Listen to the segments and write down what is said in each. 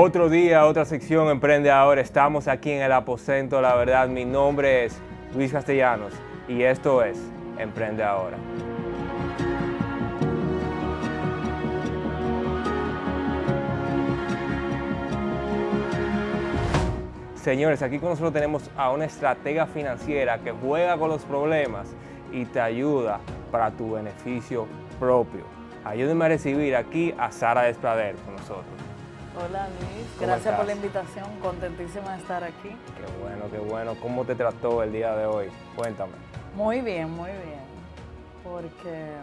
Otro día, otra sección Emprende Ahora. Estamos aquí en el aposento, la verdad. Mi nombre es Luis Castellanos y esto es Emprende Ahora. Señores, aquí con nosotros tenemos a una estratega financiera que juega con los problemas y te ayuda para tu beneficio propio. Ayúdenme a recibir aquí a Sara Desprader con nosotros. Hola Luis, gracias por la invitación, contentísima de estar aquí. Qué bueno, qué bueno. ¿Cómo te trató el día de hoy? Cuéntame. Muy bien, porque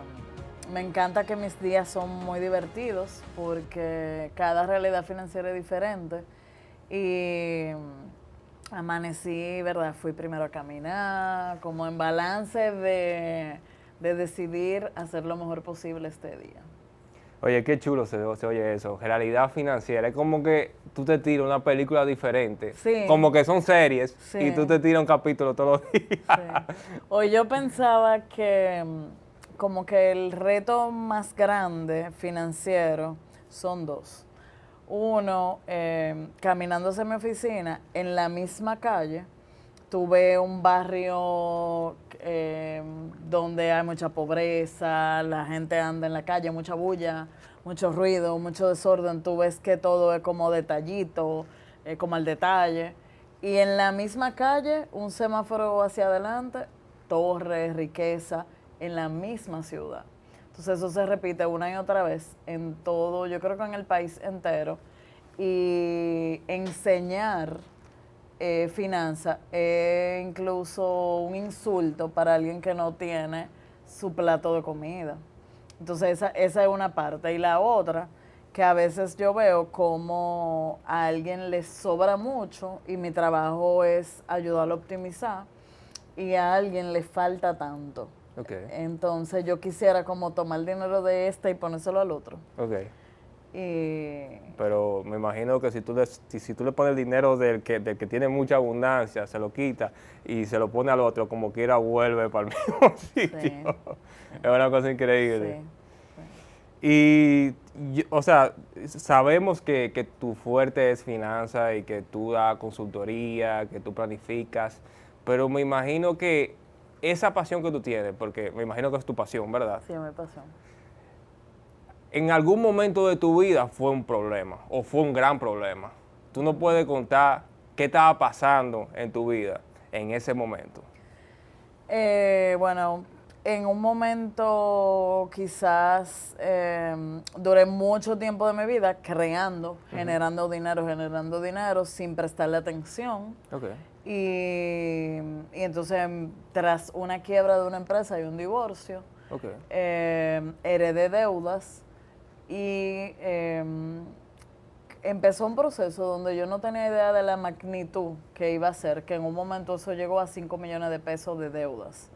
me encanta que mis días son muy divertidos, porque cada realidad financiera es diferente y amanecí, ¿verdad? Fui primero a caminar, como en balance de decidir hacer lo mejor posible este día. Oye, qué chulo se oye eso, realidad financiera. Es como que tú te tiras una película diferente, Sí. como que son series, Sí. y tú te tiras un capítulo todos los días. Sí. Hoy yo pensaba que como que el reto más grande financiero son dos. Uno, caminando hacia mi oficina, en la misma calle, tuve un barrio donde hay mucha pobreza, la gente anda en la calle, mucha bulla, mucho ruido, mucho desorden. Tú ves que todo es como detallito, como al detalle. Y en la misma calle, un semáforo hacia adelante, torres, riqueza, en la misma ciudad. Entonces eso se repite una y otra vez en todo, yo creo que en el país entero. Y enseñar finanzas es incluso un insulto para alguien que no tiene su plato de comida. Entonces esa es una parte. Y la otra, que a veces yo veo como a alguien le sobra mucho y mi trabajo es ayudarlo a optimizar y a alguien le falta tanto. Okay. Entonces yo quisiera como tomar el dinero de este y ponérselo al otro. Okay. Y Pero me imagino que si tú le pones el dinero del que tiene mucha abundancia, se lo quita y se lo pone al otro, como quiera vuelve para el mismo sitio. Sí. Es una cosa increíble. Sí. Y, o sea, sabemos que tu fuerte es finanzas y que tú das consultoría, que tú planificas, pero me imagino que esa pasión que tú tienes, porque me imagino que es tu pasión, ¿verdad? Sí, me pasó. En algún momento de tu vida fue un problema o fue un gran problema. Tú no puedes contar qué estaba pasando en tu vida en ese momento. Bueno, en un momento quizás duré mucho tiempo de mi vida creando, generando dinero sin prestarle atención. Okay. Y entonces tras una quiebra de una empresa y un divorcio, Okay. heredé deudas y empezó un proceso donde yo no tenía idea de la magnitud que iba a ser, que en un momento eso llegó a 5 millones de pesos de deudas.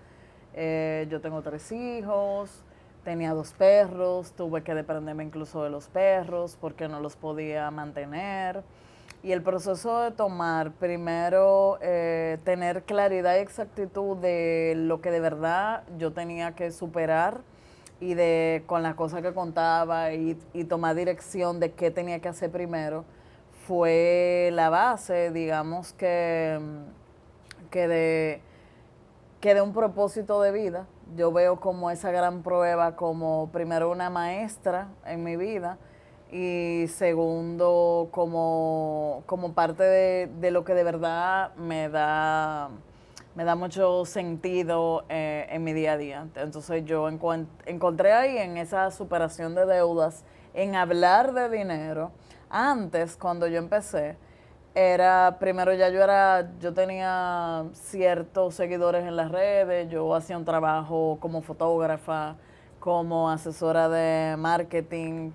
Yo tengo 3 hijos, tenía 2 perros, tuve que desprenderme incluso de los perros porque no los podía mantener. Y el proceso de tomar, primero, tener claridad y exactitud de lo que de verdad yo tenía que superar y de con las cosas que contaba y tomar dirección de qué tenía que hacer primero, fue la base, digamos, que de un propósito de vida. Yo veo como esa gran prueba como primero una maestra en mi vida y segundo como parte de lo que de verdad me da mucho sentido en mi día a día. Entonces yo encontré ahí en esa superación de deudas, en hablar de dinero. Antes, cuando yo empecé, primero yo tenía ciertos seguidores en las redes, yo hacía un trabajo como fotógrafa, como asesora de marketing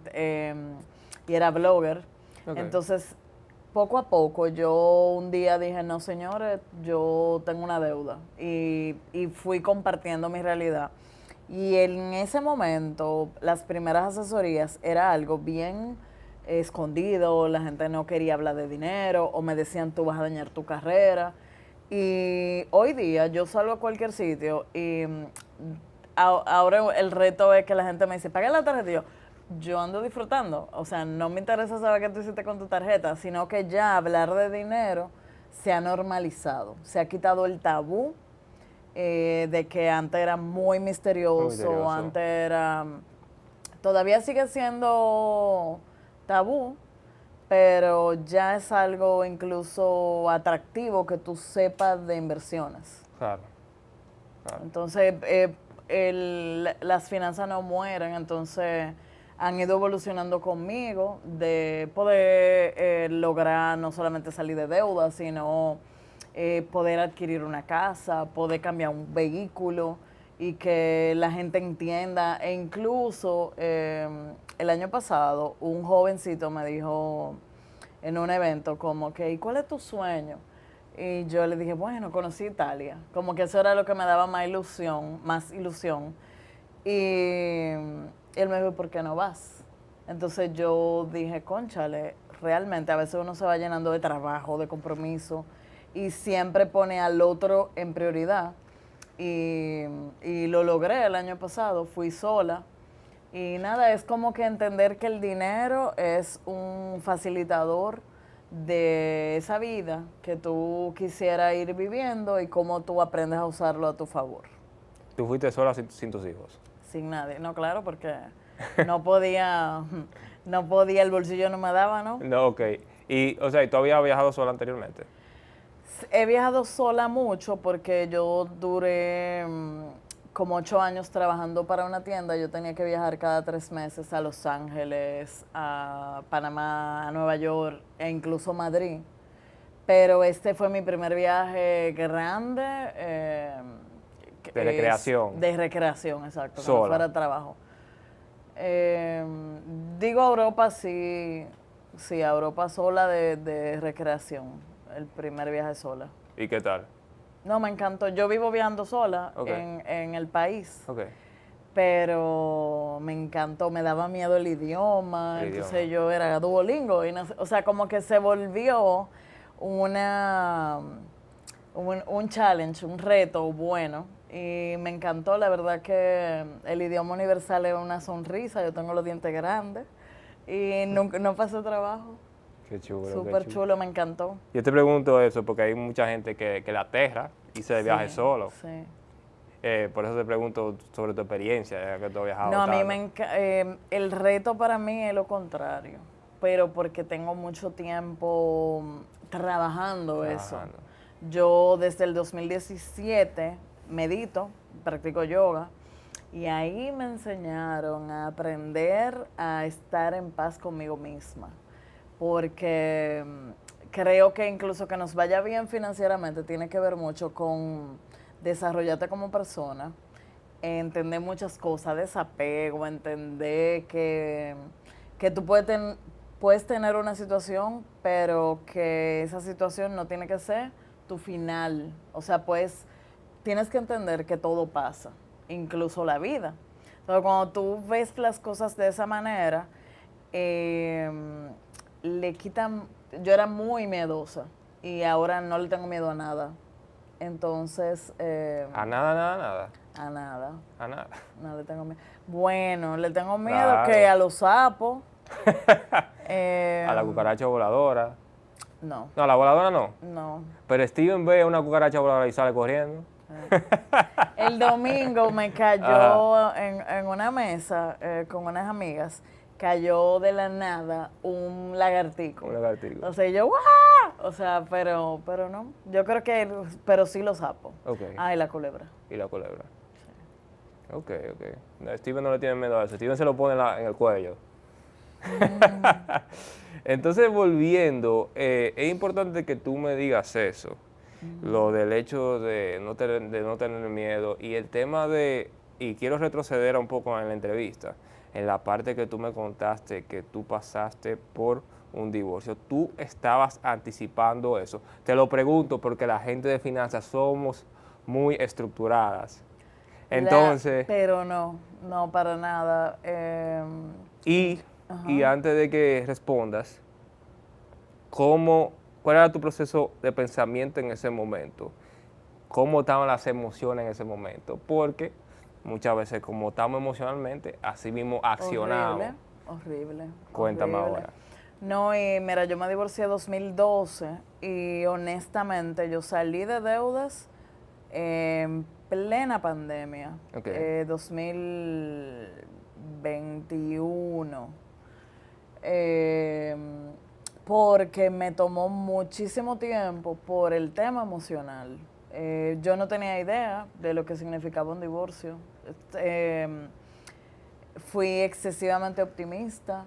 y era blogger. Okay. Entonces, poco a poco yo un día dije, no señores, yo tengo una deuda y fui compartiendo mi realidad. Y en ese momento, las primeras asesorías era algo bien escondido, la gente no quería hablar de dinero o me decían tú vas a dañar tu carrera. Y hoy día yo salgo a cualquier sitio y ahora el reto es que la gente me dice, paga la tarjeta. Y yo, yo ando disfrutando. O sea, no me interesa saber qué tú hiciste con tu tarjeta, sino que ya hablar de dinero se ha normalizado. Se ha quitado el tabú de que antes era muy Muy misterioso, misterioso. antes era... Todavía sigue siendo tabú, pero ya es algo incluso atractivo que tú sepas de inversiones. Claro, claro. Entonces, las finanzas no mueren, entonces han ido evolucionando conmigo de poder lograr no solamente salir de deuda, sino poder adquirir una casa, poder cambiar un vehículo y que la gente entienda. E incluso el año pasado un jovencito me dijo en un evento como que, ¿y cuál es tu sueño? Y yo le dije, bueno, conocí Italia. Como que eso era lo que me daba más ilusión, más ilusión. Y él me dijo, ¿por qué no vas? Entonces yo dije, cónchale, realmente a veces uno se va llenando de trabajo, de compromiso, y siempre pone al otro en prioridad. Y lo logré el año pasado, fui sola. Y nada, es como que entender que el dinero es un facilitador de esa vida que tú quisieras ir viviendo y cómo tú aprendes a usarlo a tu favor. Tú fuiste sola sin tus hijos. Sin nadie, no, claro, porque no podía, no podía, el bolsillo no me daba, ¿no? No, ok. Y, o sea, ¿y tú habías viajado sola anteriormente? He viajado sola mucho porque yo duré como 8 años trabajando para una tienda. Yo tenía que viajar cada 3 meses a Los Ángeles, a Panamá, a Nueva York e incluso Madrid. Pero este fue mi primer viaje grande. De recreación. De recreación, exacto. Que no Sola. fuera trabajo. Digo a Europa, sí, sí, a Europa sola de recreación. El primer viaje sola. ¿Y qué tal? No, me encantó. Yo vivo viajando sola Ok. en el país, Ok. pero me encantó. Me daba miedo el idioma, El entonces idioma. yo era Duolingo. Y no sé, o sea, como que se volvió una, un challenge, un reto bueno. Y me encantó, la verdad que el idioma universal es una sonrisa. Yo tengo los dientes grandes y nunca, no pasé trabajo. Qué chulo, Súper qué chulo. chulo, me encantó. Yo te pregunto eso porque hay mucha gente que la aterra y se de viaje Sí, solo. sí. Por eso te pregunto sobre tu experiencia, ya que tú has viajado No, a mí tanto. el reto para mí es lo contrario, pero porque tengo mucho tiempo trabajando eso. Trabajando. Yo desde el 2017 medito, practico yoga y ahí me enseñaron a aprender a estar en paz conmigo misma, porque creo que incluso que nos vaya bien financieramente tiene que ver mucho con desarrollarte como persona, entender muchas cosas, desapego, entender que tú puedes tener una situación, pero que esa situación no tiene que ser tu final. O sea, pues tienes que entender que todo pasa, incluso la vida. Entonces, cuando tú ves las cosas de esa manera, le quitan... Yo era muy miedosa y ahora no le tengo miedo a nada. Entonces... A nada, nada, nada. a nada. A nada. No le tengo miedo. Bueno, le tengo miedo Claro. que a los sapos. A la cucaracha voladora. No, No, a la voladora no. no. Pero Steven ve una cucaracha voladora y sale corriendo. El domingo me cayó en una mesa con unas amigas, cayó de la nada un lagartico. Un lagartico. O sea, yo, ¡guau! O sea, pero no. Yo creo que, pero sí los sapos. Ok. Ah, y la culebra. Y la culebra. Ok, ok. No, Steven no le tiene miedo a eso. Steven se lo pone en el cuello. Entonces, volviendo, es importante que tú me digas eso. Lo del hecho de no tener miedo y el tema de, y quiero retroceder un poco en la entrevista, en la parte que tú me contaste que tú pasaste por un divorcio. ¿Tú estabas anticipando eso? Te lo pregunto porque la gente de finanzas somos muy estructuradas. Entonces, Pero no, no para nada. y antes de que respondas, ¿cuál era tu proceso de pensamiento en ese momento? ¿Cómo estaban las emociones en ese momento? Porque muchas veces como estamos emocionalmente, así mismo accionamos. Horrible. Horrible. Cuéntame Horrible. ahora. No, y mira, yo me divorcié en 2012 y honestamente yo salí de deudas en plena pandemia, Ok. 2021. eh, Porque me tomó muchísimo tiempo por el tema emocional. Yo no tenía idea de lo que significaba un divorcio. Fui excesivamente optimista.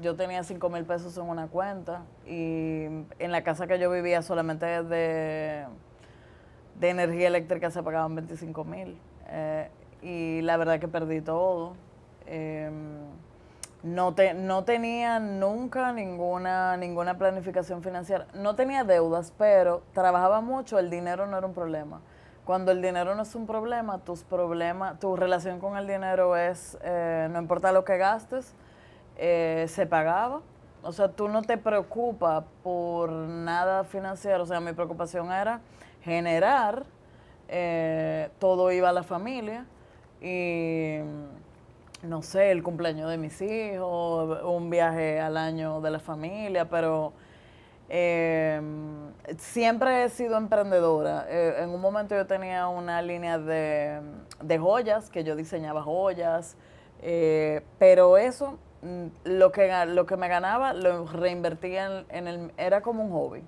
Yo tenía 5,000 pesos en una cuenta y en la casa que yo vivía solamente de energía eléctrica se pagaban 25,000. Y la verdad que perdí todo. Eh, no tenía nunca ninguna planificación financiera. No tenía deudas, pero trabajaba mucho, el dinero no era un problema. Cuando el dinero no es un problema, tu relación con el dinero es, no importa lo que gastes, se pagaba. O sea, tú no te preocupas por nada financiero. O sea, mi preocupación era generar, todo iba a la familia y no sé, el cumpleaños de mis hijos, un viaje al año de la familia, pero eh, siempre he sido emprendedora. En un momento yo tenía una línea de joyas, que yo diseñaba joyas, pero eso, lo que me ganaba, lo reinvertía era como un hobby.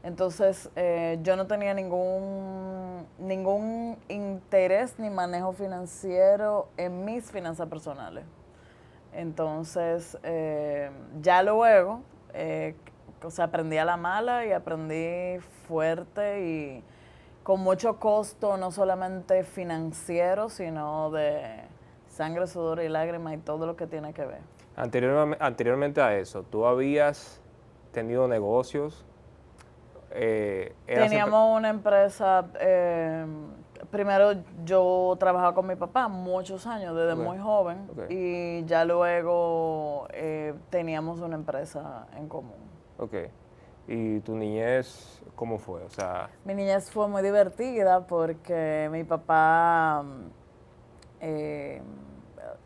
Entonces, yo no tenía ningún interés ni manejo financiero en mis finanzas personales. Entonces, ya luego, o sea, aprendí a la mala y aprendí fuerte y con mucho costo, no solamente financiero, sino de sangre, sudor y lágrimas y todo lo que tiene que ver. Anteriormente a eso, ¿tú habías tenido negocios? ¿Eras Teníamos una empresa, primero yo trabajaba con mi papá muchos años, desde Ok, muy joven, ok. y ya luego teníamos una empresa en común. Ok. ¿Y tu niñez cómo fue? O sea, Mi niñez fue muy divertida porque mi papá, eh,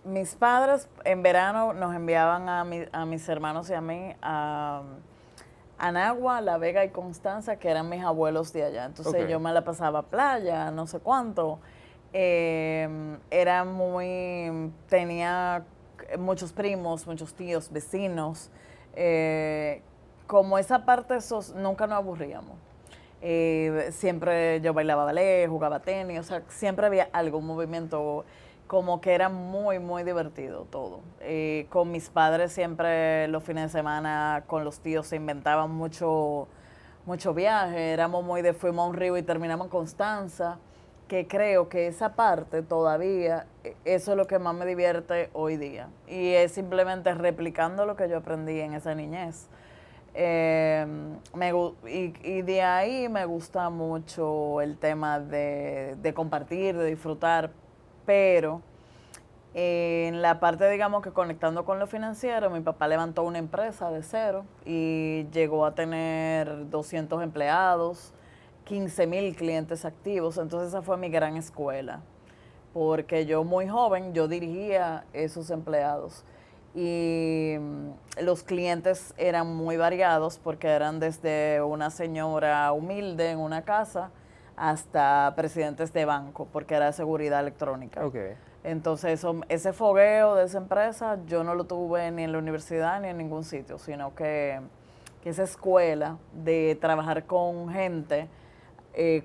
mis padres en verano nos enviaban a mis hermanos y a mí a Anagua, La Vega y Constanza, que eran mis abuelos de allá. Entonces ok. yo me la pasaba a playa, no sé cuánto. Tenía muchos primos, muchos tíos, vecinos. Como esa parte, nunca nos aburríamos. Siempre yo bailaba ballet, jugaba tenis, o sea, siempre había algún movimiento, como que era muy, muy divertido todo. Con mis padres siempre los fines de semana, con los tíos se inventaban mucho viaje, fuimos a un río y terminamos en Constanza, que creo que esa parte todavía, eso es lo que más me divierte hoy día. Y es simplemente replicando lo que yo aprendí en esa niñez. Y de ahí me gusta mucho el tema de compartir, de disfrutar, pero en la parte, digamos que conectando con lo financiero, mi papá levantó una empresa de cero y llegó a tener 200 empleados, 15,000 clientes activos, entonces esa fue mi gran escuela, porque yo muy joven, yo dirigía esos empleados y los clientes eran muy variados porque eran desde una señora humilde en una casa hasta presidentes de banco, porque era seguridad electrónica. Ok. Entonces, ese fogueo de esa empresa yo no lo tuve ni en la universidad ni en ningún sitio, sino que esa escuela de trabajar con gente,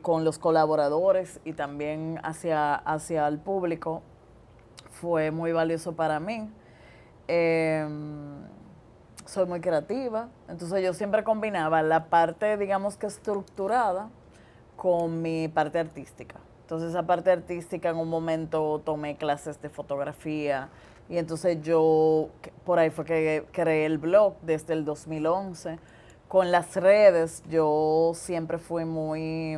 con los colaboradores y también hacia el público, fue muy valioso para mí. Soy muy creativa, entonces yo siempre combinaba la parte, digamos que estructurada, con mi parte artística. Entonces esa parte artística en un momento tomé clases de fotografía y entonces por ahí fue que creé el blog desde el 2011. Con las redes yo siempre fui muy,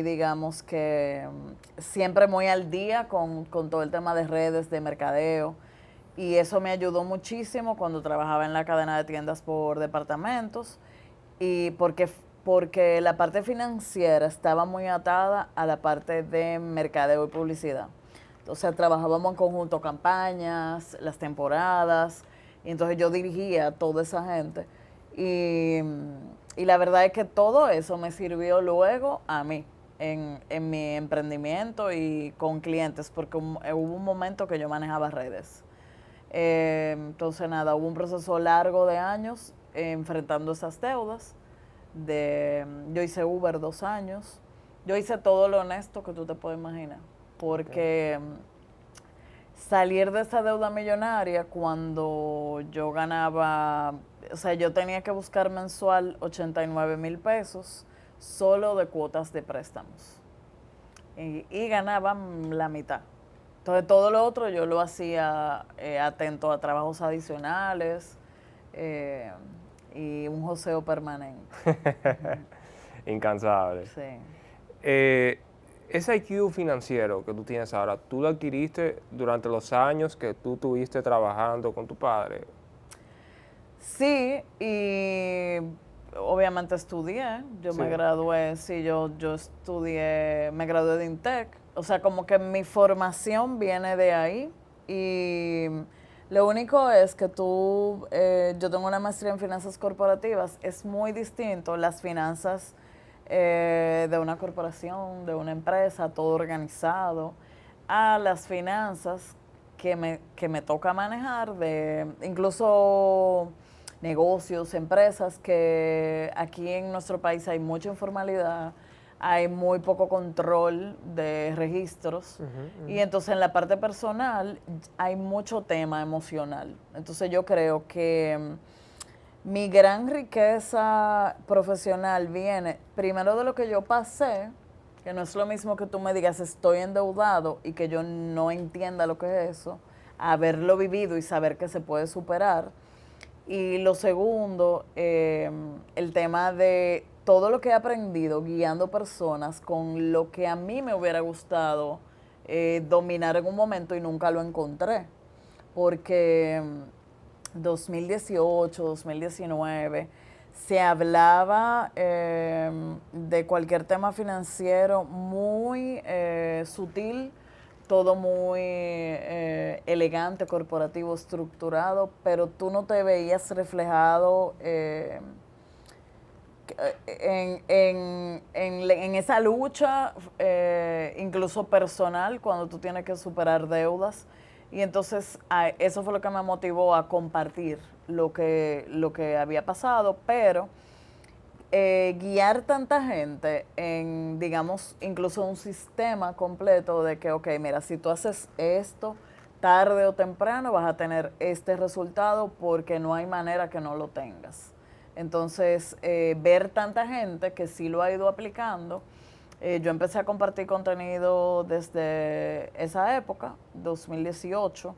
digamos que, siempre muy al día con todo el tema de redes, de mercadeo. Y eso me ayudó muchísimo cuando trabajaba en la cadena de tiendas por departamentos. Y porque la parte financiera estaba muy atada a la parte de mercadeo y publicidad. o sea, trabajábamos en conjunto campañas, las temporadas, y entonces yo dirigía a toda esa gente. Y, y la verdad es que todo eso me sirvió luego a mí en mi emprendimiento y con clientes, porque hubo un momento que yo manejaba redes. Entonces, nada, hubo un proceso largo de años enfrentando esas deudas. Yo hice Uber 2 años. Yo hice todo lo honesto que tú te puedes imaginar. Porque salir de esa deuda millonaria cuando yo ganaba, o sea, yo tenía que buscar mensual 89,000 pesos solo de cuotas de préstamos. Y ganaba la mitad. Entonces todo lo otro yo lo hacía atento a trabajos adicionales eh, y un joseo permanente. Incansable. Sí. Ese IQ financiero que tú tienes ahora, ¿tú lo adquiriste durante los años que tú tuviste trabajando con tu padre? Sí, y obviamente estudié. Yo Sí. me gradué, sí, yo estudié, me gradué de INTEC. O sea, como que mi formación viene de ahí. Y lo único es que yo tengo una maestría en finanzas corporativas. Es muy distinto las finanzas de una corporación, de una empresa, todo organizado, a las finanzas que me toca manejar de incluso negocios, empresas, que aquí en nuestro país hay mucha informalidad, hay muy poco control de registros y entonces en la parte personal hay mucho tema emocional. Entonces yo creo que mi gran riqueza profesional viene primero de lo que yo pasé, que no es lo mismo que tú me digas estoy endeudado y que yo no entienda lo que es eso, haberlo vivido y saber que se puede superar. Y lo segundo, el tema de todo lo que he aprendido guiando personas con lo que a mí me hubiera gustado dominar en un momento y nunca lo encontré. Porque 2018, 2019, se hablaba de cualquier tema financiero muy sutil, todo muy elegante, corporativo, estructurado, pero tú no te veías reflejado en esa lucha, incluso personal, cuando tú tienes que superar deudas. Y entonces eso fue lo que me motivó a compartir lo que había pasado, pero guiar tanta gente en, digamos, incluso un sistema completo de que, ok, mira, si tú haces esto, tarde o temprano vas a tener este resultado porque no hay manera que no lo tengas. Entonces, ver tanta gente que sí lo ha ido aplicando, yo empecé a compartir contenido desde esa época, 2018.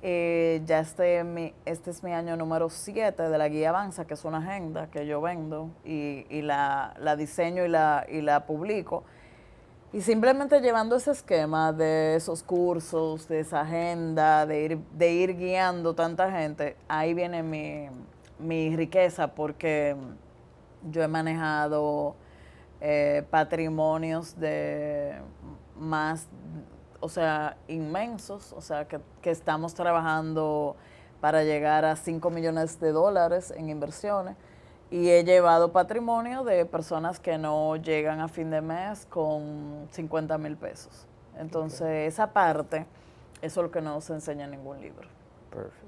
Ya este es mi año número 7 de la guía Avanza, que es una agenda que yo vendo y la diseño y la publico. Y simplemente llevando ese esquema de esos cursos, de esa agenda, de ir guiando tanta gente, ahí viene mi riqueza, porque yo he manejado patrimonios de más, o sea, inmensos, o sea, que estamos trabajando para llegar a 5 millones de dólares en inversiones. Y he llevado patrimonio de personas que no llegan a fin de mes con 50,000 pesos. Entonces, esa parte, eso es lo que no se enseña en ningún libro. Perfecto.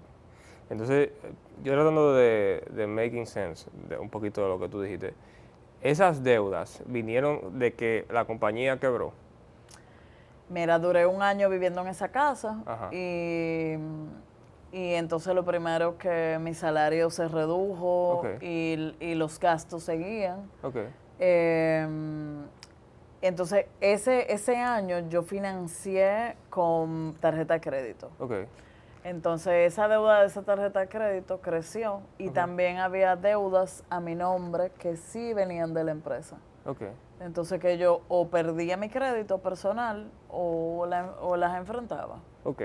Entonces, yo tratando de making sense de un poquito de lo que tú dijiste, esas deudas vinieron de que la compañía quebró. Mira, duré un año viviendo en esa casa. Ajá. Y entonces lo primero que mi salario se redujo Ok. y los gastos seguían. Ok. Entonces ese año yo financié con tarjeta de crédito. Ok. Entonces esa deuda de esa tarjeta de crédito creció y también había deudas a mi nombre que sí venían de la empresa. Ok. Entonces que yo o perdía mi crédito personal o las enfrentaba. Ok.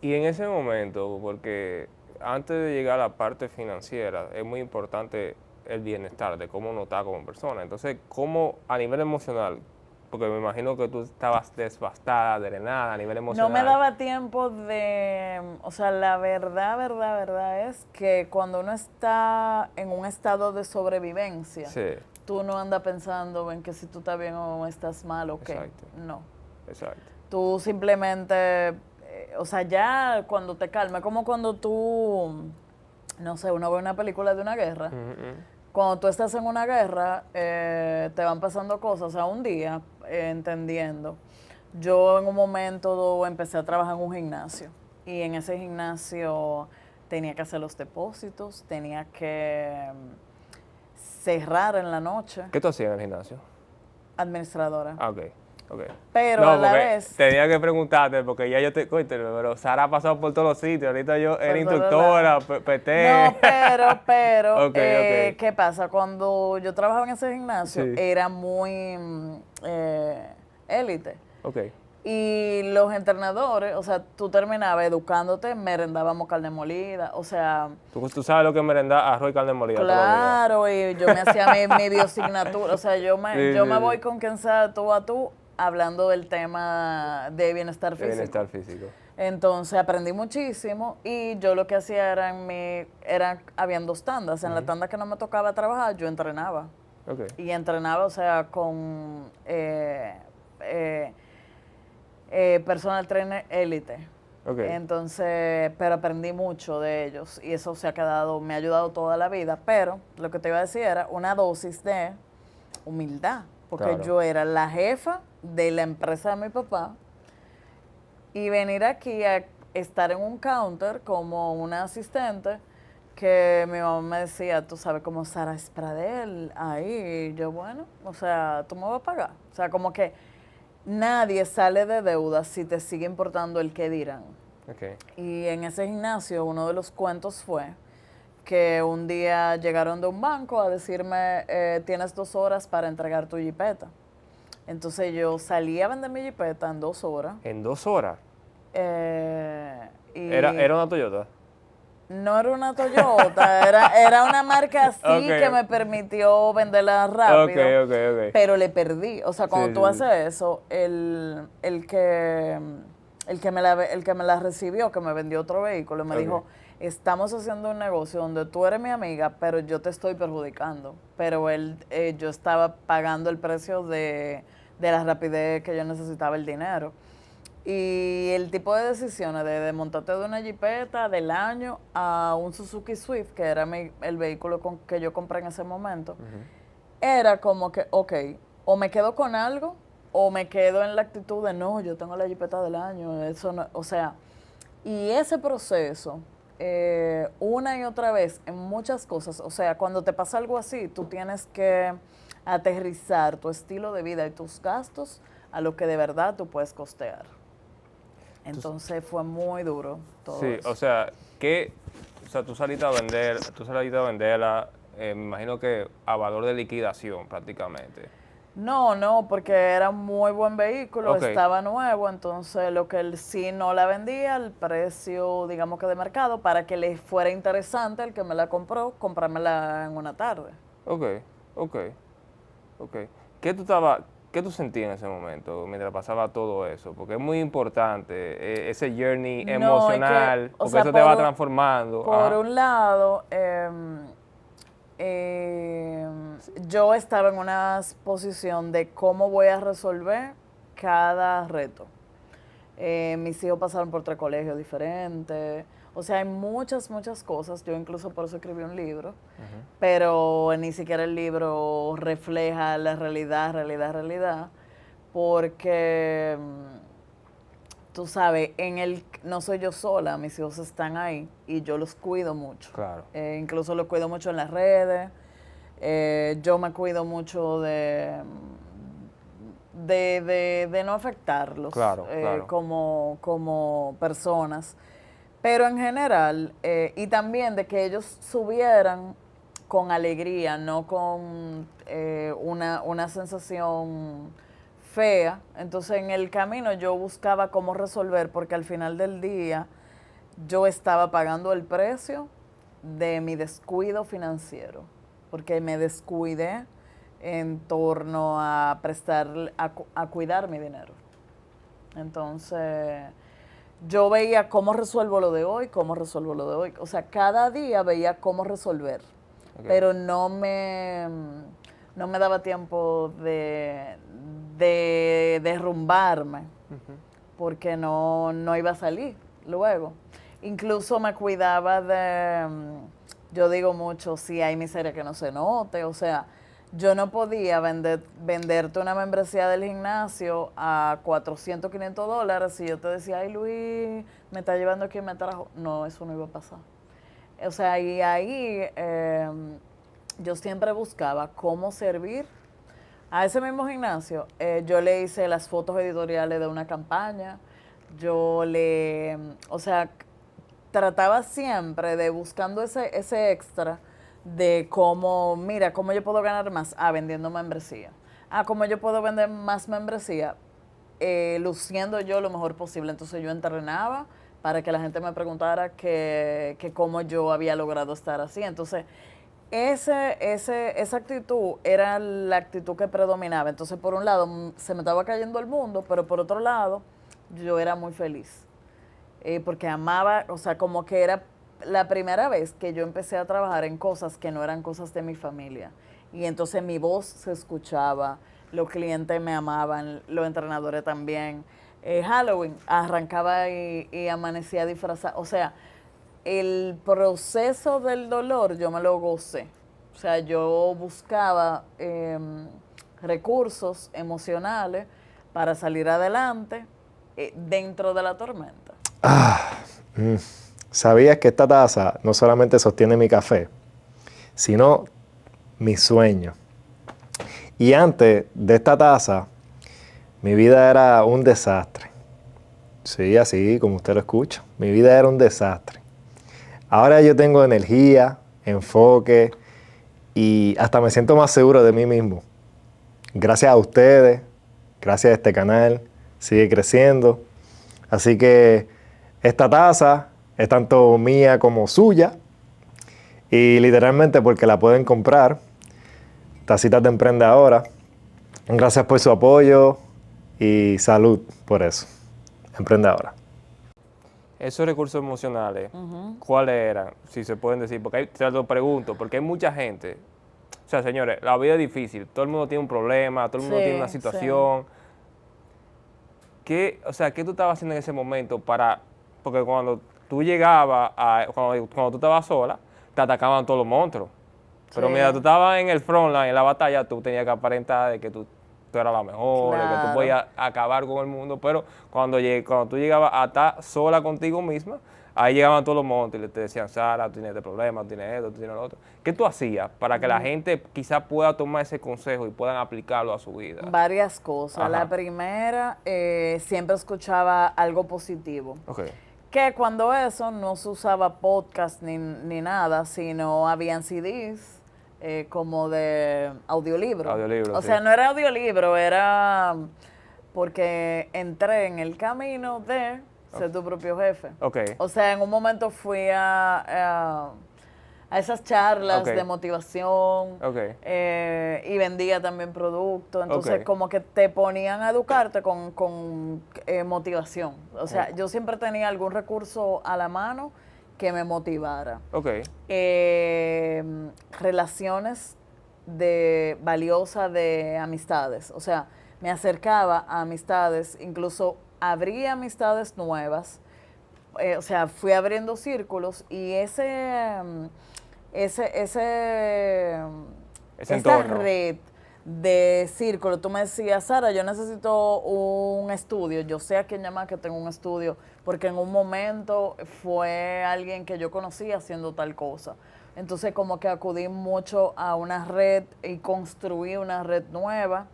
Y en ese momento, porque antes de llegar a la parte financiera, es muy importante el bienestar, de cómo uno está como persona. Entonces, ¿cómo a nivel emocional, Porque me imagino que tú estabas desbastada, drenada a nivel No emocional. me daba tiempo de, o sea, la verdad es que cuando uno está en un estado de sobrevivencia, Sí, tú no andas pensando en que si tú estás bien o estás mal o qué. Exacto. No. exacto. Tú simplemente, o sea, ya cuando te calma, como cuando tú, no sé, uno ve una película de una guerra. Ujú. Cuando tú estás en una guerra, te van pasando cosas, o sea, un día, entendiendo. Yo en un momento empecé a trabajar en un gimnasio y en ese gimnasio tenía que hacer los depósitos, tenía que cerrar en la noche, ¿Qué tú hacías en el gimnasio? administradora. Ah, ok, ok. Pero No, a la porque vez, tenía que preguntarte, porque ya yo te... Cuéntame, pero Sara ha pasado por todos los sitios. Ahorita yo era por todos instructora, lados. PT. No, pero, Ok, ok. ¿qué pasa? Cuando yo trabajaba en ese gimnasio, Sí, era muy élite. ok. Y los entrenadores, o sea, tú terminabas educándote, merendábamos carne molida, o sea, Tú sabes lo que es merendar arroz y carne molida todos los días. claro, y yo me hacía mi biosignatura, o sea, Sí, yo me sí, voy sí. con quien sea tú a tú hablando del tema de bienestar De físico. bienestar físico. Entonces aprendí muchísimo y yo lo que hacía habían dos tandas. En la tanda que no me tocaba trabajar, yo entrenaba. Ok, Y entrenaba, o sea, con personal trainer élite. ok. Entonces, pero aprendí mucho de ellos y eso se ha quedado, me ha ayudado toda la vida. Pero lo que te iba a decir era una dosis de humildad, porque Claro. yo era la jefa de la empresa de mi papá y venir aquí a estar en un counter como una asistente que mi mamá me decía, tú sabes, como Sara Espradel, ahí, y yo, bueno, o sea, tú me vas a pagar. O sea, como que nadie sale de deuda si te sigue importando el qué dirán. Ok. Y en ese gimnasio uno de los cuentos fue que un día llegaron de un banco a decirme, tienes 2 horas para entregar tu jipeta. Entonces yo salí a vender mi jipeta en 2 horas. En 2 horas. Y Era una Toyota. no era una Toyota, era una marca así que Ok. me permitió venderla Ok, rápido, ok, ok. pero le perdí. O sea, Sí, cuando sí, tú sí. haces eso, el que me la recibió, que me vendió otro vehículo, me Ok. dijo, estamos haciendo un negocio donde tú eres mi amiga, pero yo te estoy perjudicando. Pero yo estaba pagando el precio de la rapidez que yo necesitaba el dinero. Y el tipo de decisiones de montarte de una jipeta del año a un Suzuki Swift, que era el vehículo que yo compré en ese momento, era como que, ok, o me quedo con algo o me quedo en la actitud de no, yo tengo la jipeta del año, eso no, o sea, y ese proceso, una y otra vez, en muchas cosas, o sea, cuando te pasa algo así, tú tienes que aterrizar tu estilo de vida y tus gastos a lo que de verdad tú puedes costear. Entonces fue muy duro todo Sí, eso. o sea, tú saliste a vender, tú saliste a venderla, me imagino que a valor de liquidación prácticamente. No, porque era un muy buen vehículo, Ok, estaba nuevo, entonces lo que él sí no la vendía, el precio, digamos que de mercado, para que le fuera interesante el que me la compró, comprármela en una tarde. ok, ok, ok. Qué tú sentías en ese momento mientras pasaba todo eso? Porque es muy importante ese journey No, es que, emocional, o porque sea, eso te va transformando. por Ajá. un lado, yo estaba en una posición de cómo voy a resolver cada reto. Mis hijos pasaron por 3 colegios diferentes. O sea, hay muchas cosas. Yo incluso por eso escribí un libro. Pero ni siquiera el libro refleja la realidad. Porque, tú sabes, no soy yo sola, mis hijos están ahí y yo los cuido mucho. Claro. Incluso los cuido mucho en las redes. Yo me cuido mucho de no afectarlos Claro, claro. como personas. Pero en general, y también de que ellos subieran con alegría, no con una sensación fea. Entonces en el camino yo buscaba cómo resolver, porque al final del día yo estaba pagando el precio de mi descuido financiero, porque me descuidé en torno a a cuidar mi dinero. Entonces, yo veía cómo resuelvo lo de hoy, cómo resuelvo lo de hoy. O sea, cada día veía cómo resolver, pero no me daba tiempo de derrumbarme, porque no iba a salir luego. Incluso me cuidaba yo digo mucho, si hay miseria que no se note, o sea, yo no podía venderte una membresía del gimnasio a 400, $500 si yo te decía, ay Luis, me está llevando aquí, me trajo. No, eso no iba a pasar. O sea, y ahí yo siempre buscaba cómo servir a ese mismo gimnasio. Yo le hice las fotos editoriales de una campaña, o sea, trataba siempre de buscando ese extra de cómo, mira, cómo yo puedo ganar más, vendiendo membresía. Cómo yo puedo vender más membresía, luciendo yo lo mejor posible. Entonces yo entrenaba para que la gente me preguntara que cómo yo había logrado estar así. Entonces, esa actitud era la actitud que predominaba. Entonces, por un lado, se me estaba cayendo el mundo, pero por otro lado, yo era muy feliz. Porque amaba, o sea, como que era la primera vez que yo empecé a trabajar en cosas que no eran cosas de mi familia. Y entonces mi voz se escuchaba, los clientes me amaban, los entrenadores también. Halloween, arrancaba y amanecía disfrazada. O sea, el proceso del dolor yo me lo gocé. O sea, yo buscaba recursos emocionales para salir adelante dentro de la tormenta. ¿Sabías que esta taza no solamente sostiene mi café, sino mi sueño? Y antes de esta taza, mi vida era un desastre. Sí, así como usted lo escucha. Mi vida era un desastre. Ahora yo tengo energía, enfoque y hasta me siento más seguro de mí mismo. Gracias a ustedes, gracias a este canal, sigue creciendo. Así que esta taza es tanto mía como suya y literalmente porque la pueden comprar. Tacitas de Emprende Ahora. Gracias por su apoyo y salud por eso. Emprende Ahora. Esos recursos emocionales, ¿cuáles eran? Si se pueden decir, porque te lo pregunto, porque hay mucha gente. O sea, señores, la vida es difícil, todo el mundo tiene un problema, todo el mundo tiene una situación. Sí. ¿Qué tú estabas haciendo en ese momento para...? Porque cuando tú llegabas, cuando tú estabas sola, te atacaban todos los monstruos. Pero mira, tú estabas en el frontline, en la batalla, tú tenías que aparentar de que tú eras la mejor, de que tú podías acabar con el mundo. Pero cuando tú llegabas a estar sola contigo misma, ahí llegaban todos los monstruos y te decían, Sara, tú tienes este problema, tú tienes esto, tú tienes lo otro. ¿Qué tú hacías para que la gente quizás pueda tomar ese consejo y puedan aplicarlo a su vida? Varias cosas. Ajá. La primera, siempre escuchaba algo positivo. Okay. Que cuando eso no se usaba podcast ni nada, sino habían CDs. Como de audiolibro. O sea, no era audiolibro, era porque entré en el camino de ser tu propio jefe. Okay. O sea, en un momento fui a esas charlas de motivación y vendía también productos. Entonces, como que te ponían a educarte con motivación. O sea, yo siempre tenía algún recurso a la mano que me motivara. Relaciones valiosas de amistades. O sea, me acercaba a amistades, incluso abría amistades nuevas. O sea, fui abriendo círculos y esa red de círculo. Tú me decías, Sara, yo necesito un estudio. Yo sé a quién llamar que tengo un estudio, porque en un momento fue alguien que yo conocí haciendo tal cosa. Entonces, como que acudí mucho a una red y construí una red nueva.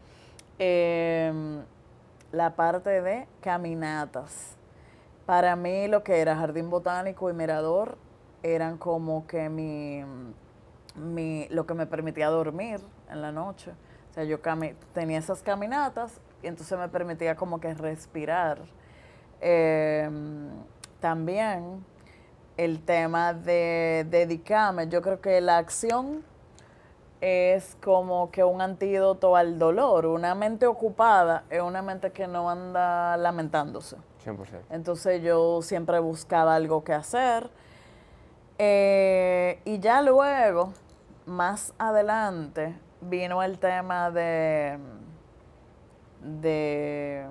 La parte de caminatas. Para mí, lo que era Jardín Botánico y Mirador eran como que lo que me permitía dormir en la noche. O sea, yo tenía esas caminatas y entonces me permitía como que respirar. También el tema de dedicarme, yo creo que la acción es como que un antídoto al dolor. Una mente ocupada es una mente que no anda lamentándose. 100%. Entonces yo siempre buscaba algo que hacer. Y ya luego, más adelante, vino el tema de, de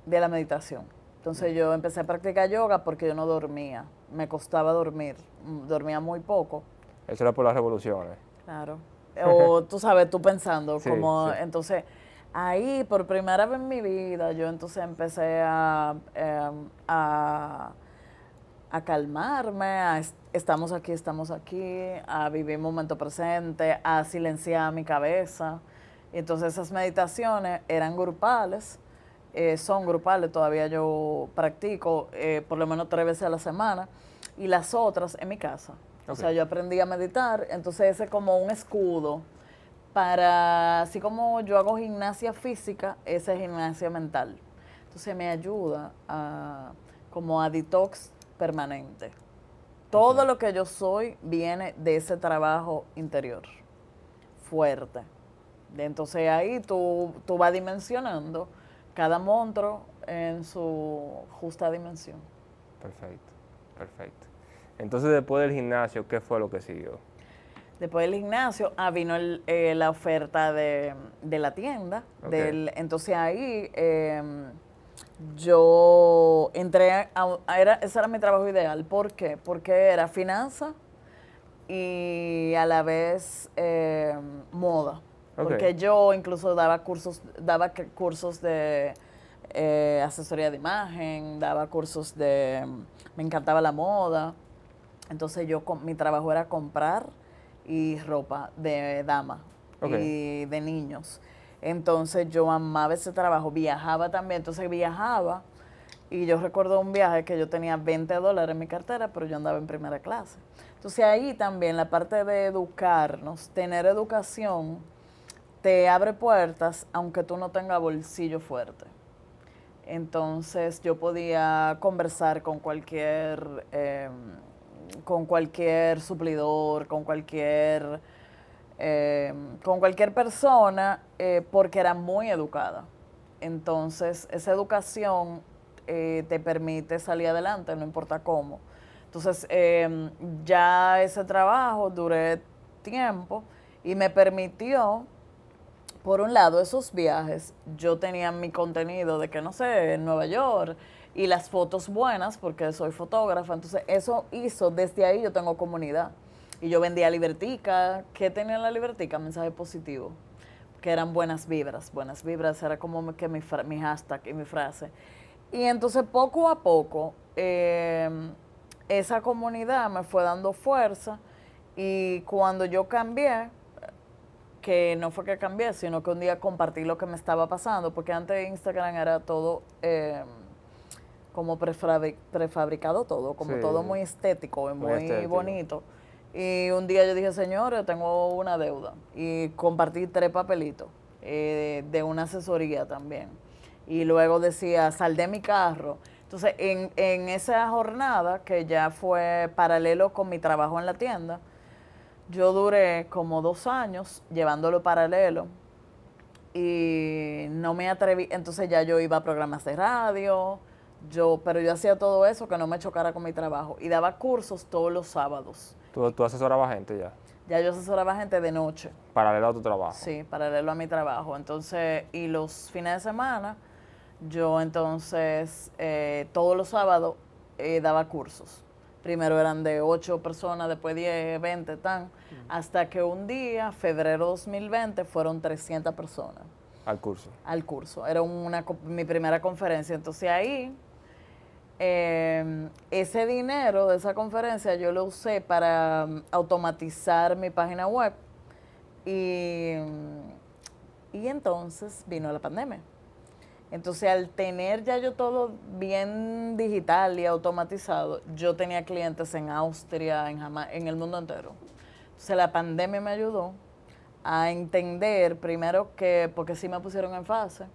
la meditación. Entonces yo empecé a practicar yoga porque yo no dormía. Me costaba dormir. Dormía muy poco. Eso era por las revoluciones. Claro. O tú sabes, tú pensando, Sí, como, sí. entonces, ahí por primera vez en mi vida, yo entonces empecé a calmarme, estamos aquí, a vivir momento presente, a silenciar mi cabeza. Y entonces esas meditaciones eran grupales, son grupales, todavía yo practico por lo menos 3 veces a la semana, y las otras en mi casa. O Ok. sea, yo aprendí a meditar, entonces ese es como un escudo para, así como yo hago gimnasia física, esa es gimnasia mental. Entonces me ayuda como a detox permanente. Todo Ok. lo que yo soy viene de ese trabajo interior, fuerte. Entonces ahí tú vas dimensionando cada monstruo en su justa dimensión. Perfecto, perfecto. Entonces, después del gimnasio, ¿qué fue lo que siguió? Después del gimnasio, vino la oferta de la tienda. Ok. Entonces ahí yo entré ese era mi trabajo ideal. ¿Por qué? Porque era finanza y a la vez moda. Ok. Porque yo incluso daba cursos de asesoría de imagen, daba cursos me encantaba la moda. Entonces mi trabajo era comprar y ropa de dama Ok. y de niños. Entonces yo amaba ese trabajo, viajaba también, entonces viajaba y yo recuerdo un viaje que yo tenía $20 en mi cartera, pero yo andaba en primera clase. Entonces ahí también la parte de educarnos, tener educación, te abre puertas aunque tú no tengas bolsillo fuerte. Entonces yo podía conversar con cualquier suplidor, con cualquier persona, porque era muy educada. Entonces esa educación te permite salir adelante, no importa cómo. Entonces ya ese trabajo duré tiempo y me permitió por un lado, esos viajes, yo tenía mi contenido de que, no sé, en Nueva York y las fotos buenas, porque soy fotógrafa, entonces eso hizo, desde ahí yo tengo comunidad. Y yo vendía Libertica. ¿Qué tenía la Libertica? Mensaje positivo, que eran buenas vibras. Buenas vibras era como que mi hashtag y mi frase. Y entonces poco a poco esa comunidad me fue dando fuerza y cuando yo cambié, que no fue que cambié, sino que un día compartí lo que me estaba pasando, porque antes Instagram era todo como prefabricado todo, Sí, como todo muy estético y muy muy estético. bonito. Y un día yo dije, señores, tengo una deuda. Y compartí 3 papelitos de una asesoría también. Y luego decía, saldé mi carro. Entonces, en esa jornada, que ya fue paralelo con mi trabajo en la tienda, yo duré como 2 años llevándolo paralelo y no me atreví, entonces ya yo iba a programas de radio, pero yo hacía todo eso que no me chocara con mi trabajo y daba cursos todos los sábados. Tú asesorabas gente ya, Ya yo asesoraba gente de noche, paralelo a tu trabajo. sí, paralelo a mi trabajo. Entonces, y los fines de semana, yo entonces todos los sábados daba cursos. Primero eran de 8 personas, después 10, 20, tan. Hasta que un día, febrero 2020, fueron 300 personas Al curso. al curso. Era mi primera conferencia. Entonces ahí, ese dinero de esa conferencia yo lo usé para automatizar mi página web. Y, y entonces vino la pandemia. Entonces, al tener ya yo todo bien digital y automatizado, yo tenía clientes en Austria, en el mundo entero. Entonces, la pandemia me ayudó a entender primero porque sí me pusieron en fase.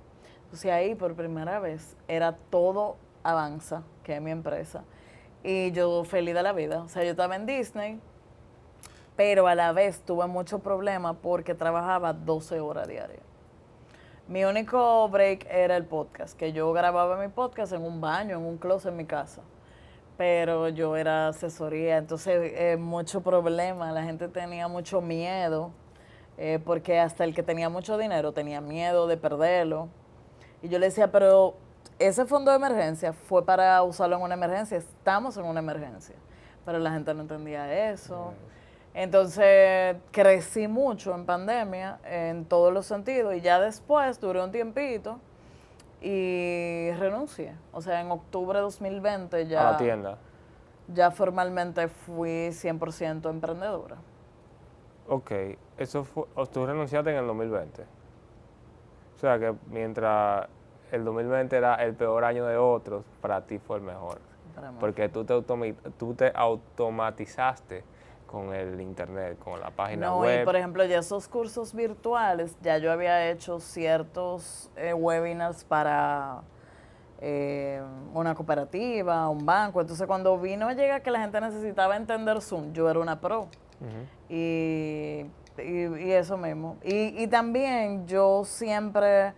Entonces, ahí por primera vez era todo Avanza, que es mi empresa. Y yo feliz de la vida. O sea, yo estaba en Disney, pero a la vez tuve mucho problema porque trabajaba 12 horas diarias. Mi único break era el podcast, que yo grababa mi podcast en un baño, en un closet en mi casa. Pero yo era asesoría, entonces mucho problema, la gente tenía mucho miedo, porque hasta el que tenía mucho dinero tenía miedo de perderlo. Y yo le decía, pero ese fondo de emergencia fue para usarlo en una emergencia, estamos en una emergencia. Pero la gente no entendía eso. Entonces crecí mucho en pandemia, en todos los sentidos, y ya después duré un tiempito y renuncié. O sea, en octubre de 2020 ya... A la tienda. Ya formalmente fui 100% emprendedora. Ok, eso fue, tú renunciaste en el 2020. O sea que mientras el 2020 era el peor año de otros, para ti fue el mejor. Para mí. Porque tú te automatizaste con el internet, con la página No, web. y por ejemplo, ya esos cursos virtuales, ya yo había hecho ciertos webinars para una cooperativa, un banco. Entonces, cuando vino llega que la gente necesitaba entender Zoom, yo era una pro. Y eso mismo. Y también yo siempre,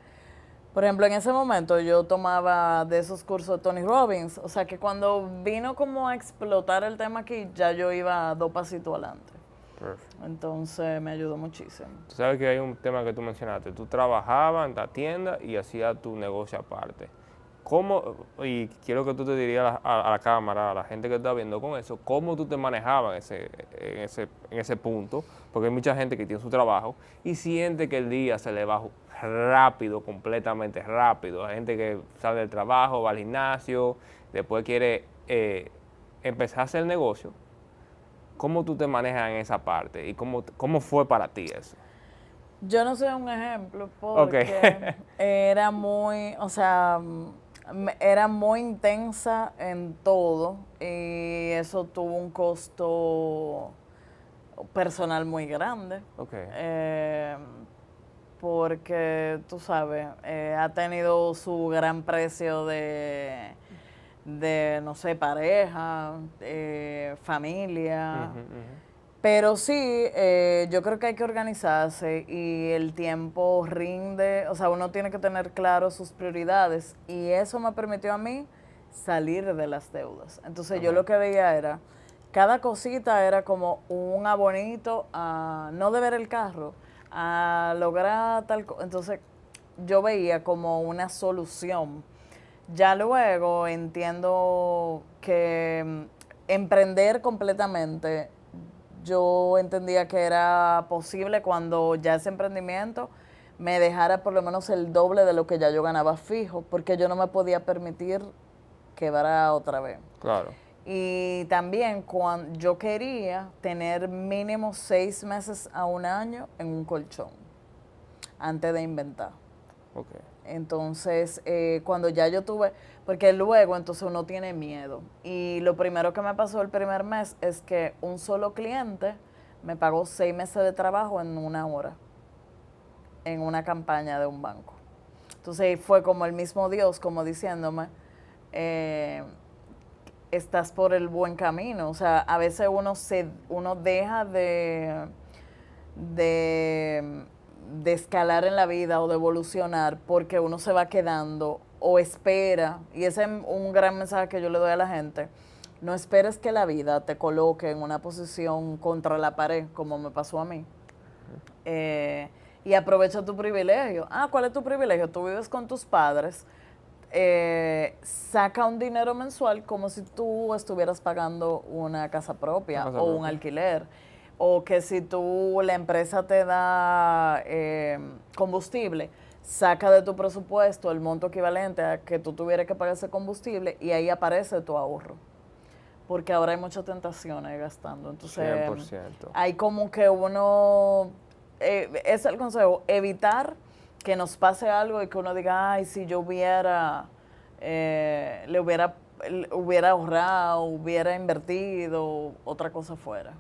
por ejemplo, en ese momento yo tomaba de esos cursos de Tony Robbins. O sea que cuando vino como a explotar el tema aquí, ya yo iba 2 pasitos adelante. Perfecto. Entonces me ayudó muchísimo. Tú sabes que hay un tema que tú mencionaste. Tú trabajabas en la tienda y hacías tu negocio aparte. ¿Cómo, y quiero que tú te dirías a la cámara, a la gente que está viendo con eso, cómo tú te manejabas en ese punto? Porque hay mucha gente que tiene su trabajo y siente que el día se le va rápido, completamente rápido. Hay gente que sale del trabajo, va al gimnasio, después quiere empezar a hacer el negocio. ¿Cómo tú te manejas en esa parte? ¿Y cómo fue para ti eso? Yo no soy un ejemplo porque era muy, o sea, era muy intensa en todo y eso tuvo un costo personal muy grande. Okay. Porque, tú sabes, ha tenido su gran precio de no sé, pareja, familia. Pero sí, yo creo que hay que organizarse y el tiempo rinde, o sea, uno tiene que tener claro sus prioridades y eso me permitió a mí salir de las deudas. Entonces yo lo que veía era, cada cosita era como un abonito a no deber el carro, a lograr tal cosa. Entonces yo veía como una solución. Ya luego entiendo que emprender completamente, yo entendía que era posible cuando ya ese emprendimiento me dejara por lo menos el doble de lo que ya yo ganaba fijo, porque yo no me podía permitir quebrar otra vez. Claro. Y también cuando yo quería tener mínimo 6 meses a un año en un colchón, antes de inventar. Okay. Entonces, cuando ya yo tuve, porque luego entonces uno tiene miedo. Y lo primero que me pasó el primer mes es que un solo cliente me pagó 6 meses de trabajo en 1 hora, en una campaña de un banco. Entonces fue como el mismo Dios, como diciéndome, estás por el buen camino. O sea, a veces uno deja de escalar en la vida o de evolucionar porque uno se va quedando o espera, y ese es un gran mensaje que yo le doy a la gente, no esperes que la vida te coloque en una posición contra la pared, como me pasó a mí. Y aprovecha tu privilegio. ¿Cuál es tu privilegio? Tú vives con tus padres, saca un dinero mensual como si tú estuvieras pagando una casa propia o un alquiler. O que si la empresa te da combustible, saca de tu presupuesto el monto equivalente a que tú tuvieras que pagar ese combustible y ahí aparece tu ahorro. Porque ahora hay muchas tentaciones gastando. Entonces, 100%. hay como que uno, es el consejo, evitar que nos pase algo y que uno diga, ay, si yo hubiera ahorrado, hubiera invertido, otra cosa fuera.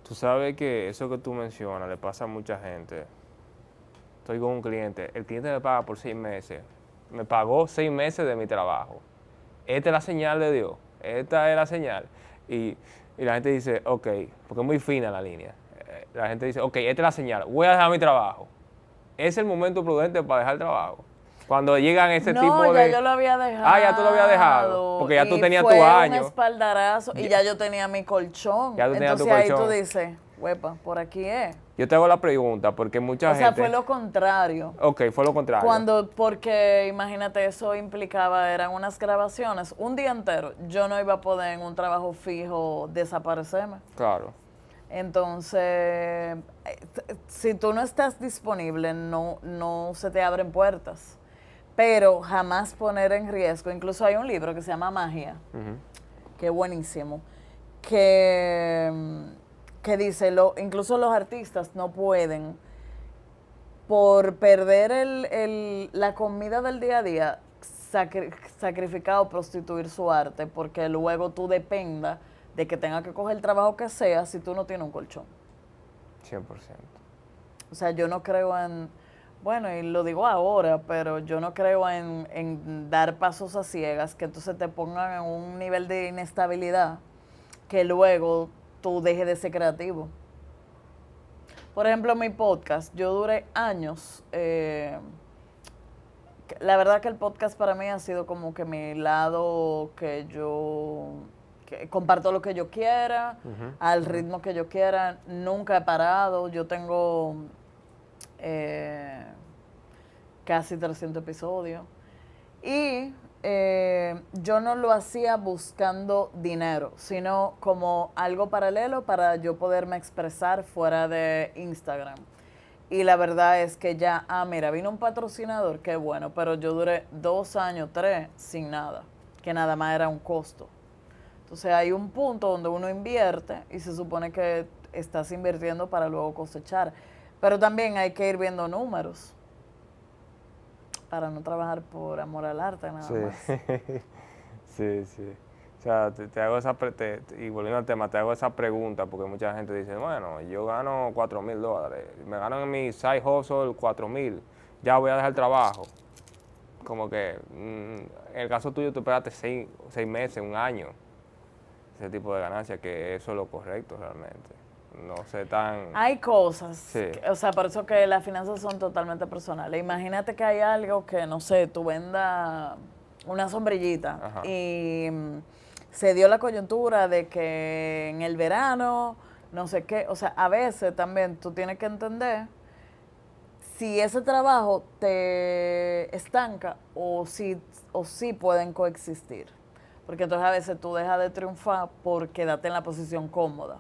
Tú sabes que eso que tú mencionas le pasa a mucha gente. Estoy con un cliente, el cliente me paga por 6 meses, me pagó 6 meses de mi trabajo. Esta es la señal de Dios, esta es la señal. Y la gente dice, ok, porque es muy fina la línea. la gente dice, ok, esta es la señal, voy a dejar mi trabajo. ¿Es el momento prudente para dejar el trabajo? Cuando llegan ese tipo de... No, ya yo lo había dejado. Ah, ya tú lo habías dejado, porque ya tú tenías tu fue año. un espaldarazo y ya yo tenía mi colchón. Ya tú tenías tu Entonces ahí colchón. tú dices, huepa, por aquí es. Yo te hago la pregunta, porque mucha O gente... sea, fue lo contrario. Ok, fue lo contrario. Porque imagínate, eso implicaba, eran unas grabaciones, un día entero. Yo no iba a poder en un trabajo fijo desaparecerme. Claro. Entonces, si tú no estás disponible, no se te abren puertas. Pero jamás poner en riesgo. Incluso hay un libro que se llama Magia, que es buenísimo, que dice, incluso los artistas no pueden, por perder la comida del día a día, sacrificar o prostituir su arte, porque luego tú dependas de que tenga que coger el trabajo que sea si tú no tienes un colchón. 100%. O sea, yo no creo en, bueno, y lo digo ahora, pero yo no creo en dar pasos a ciegas que entonces te pongan en un nivel de inestabilidad que luego tú dejes de ser creativo. Por ejemplo, mi podcast, yo duré años. La verdad que el podcast para mí ha sido como que mi lado que comparto lo que yo quiera, al ritmo que yo quiera, nunca he parado. Yo tengo casi 300 episodios. Y yo no lo hacía buscando dinero, sino como algo paralelo para yo poderme expresar fuera de Instagram. Y la verdad es que ya, mira, vino un patrocinador, qué bueno, pero yo duré 2 años, 3, sin nada, que nada más era un costo. Entonces hay un punto donde uno invierte y se supone que estás invirtiendo para luego cosechar. Pero también hay que ir viendo números para no trabajar por amor al arte nada más. Sí, sí. O sea, te hago y volviendo al tema, te hago esa pregunta porque mucha gente dice, bueno, yo gano $4,000, me gano en mi side hustle 4,000, ya voy a dejar el trabajo. Como que en el caso tuyo tú esperaste 6 meses, 1 año, ese tipo de ganancias, que eso es lo correcto realmente. No sé tan... Hay cosas, Sí. o sea, por eso que las finanzas son totalmente personales. Imagínate que hay algo que, no sé, tú vendas una sombrillita. Ajá. Y se dio la coyuntura de que en el verano, no sé qué, o sea, a veces también tú tienes que entender si ese trabajo te estanca o si pueden coexistir. Porque entonces a veces tú dejas de triunfar por quedarte en la posición cómoda.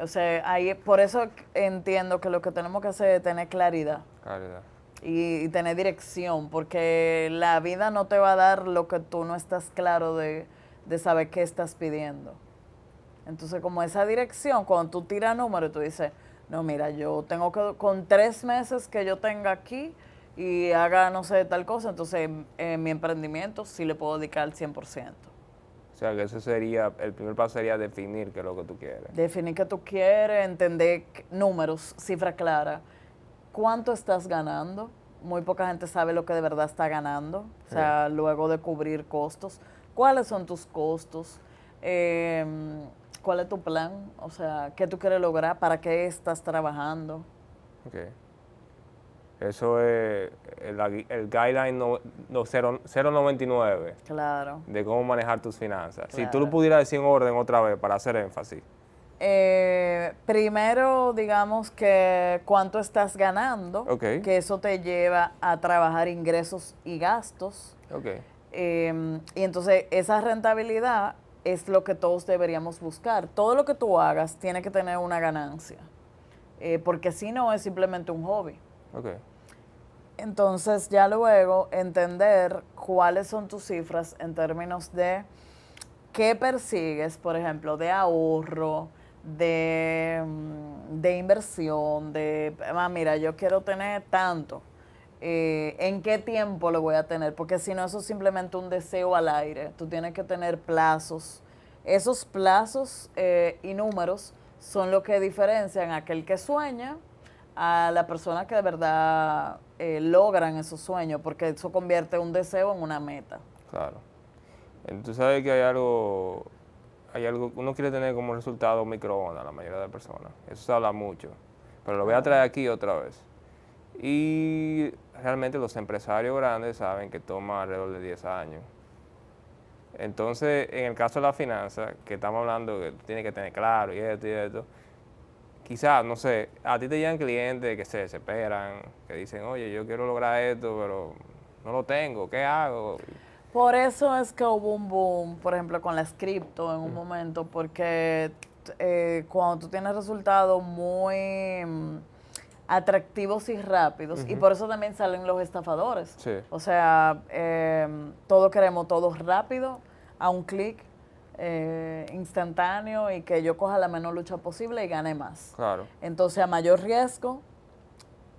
O sea, por eso entiendo que lo que tenemos que hacer es tener claridad. Claridad. Y tener dirección, porque la vida no te va a dar lo que tú no estás claro de saber qué estás pidiendo. Entonces, como esa dirección, cuando tú tiras números, tú dices, no, mira, yo tengo que, con 3 meses que yo tenga aquí y haga, no sé, tal cosa, entonces mi emprendimiento sí le puedo dedicar al 100%. O sea, que eso sería, el primer paso sería definir qué es lo que tú quieres. Definir qué tú quieres, entender números, cifras claras. ¿Cuánto estás ganando? Muy poca gente sabe lo que de verdad está ganando. O sea, luego de cubrir costos. ¿Cuáles son tus costos? ¿Cuál es tu plan? O sea, ¿qué tú quieres lograr? ¿Para qué estás trabajando? Ok. Eso es el guideline 099 Claro. de cómo manejar tus finanzas. Si tú lo Claro. pudieras decir en orden otra vez para hacer énfasis. Primero, digamos que cuánto estás ganando, Ok. que eso te lleva a trabajar ingresos y gastos. Ok. Y entonces esa rentabilidad es lo que todos deberíamos buscar. Todo lo que tú hagas tiene que tener una ganancia, porque si no es simplemente un hobby. Ok. Entonces ya luego entender cuáles son tus cifras en términos de qué persigues, por ejemplo, de ahorro, de inversión, mira, yo quiero tener tanto. ¿En qué tiempo lo voy a tener? Porque si no, eso es simplemente un deseo al aire. Tú tienes que tener plazos. Esos plazos y números son lo que diferencian a aquel que sueña a la persona que de verdad logran esos sueños, porque eso convierte un deseo en una meta. Claro. Tú sabes que hay algo hay algo, uno quiere tener como resultado microondas, la mayoría de personas. Eso se habla mucho. Pero lo voy a traer aquí otra vez. Y realmente los empresarios grandes saben que toma alrededor de 10 años. Entonces, en el caso de la finanza, que estamos hablando que tú tienes que tener claro y esto, quizás, no sé, a ti te llegan clientes que se desesperan, que dicen, oye, yo quiero lograr esto, pero no lo tengo, ¿qué hago? Por eso es que hubo un boom, por ejemplo, con las cripto en un momento, porque cuando tú tienes resultados muy atractivos y rápidos, y por eso también salen los estafadores. Sí. O sea, todos queremos todo rápido, a un clic, instantáneo, y que yo coja la menor lucha posible y gane más. Claro. Entonces, a mayor riesgo,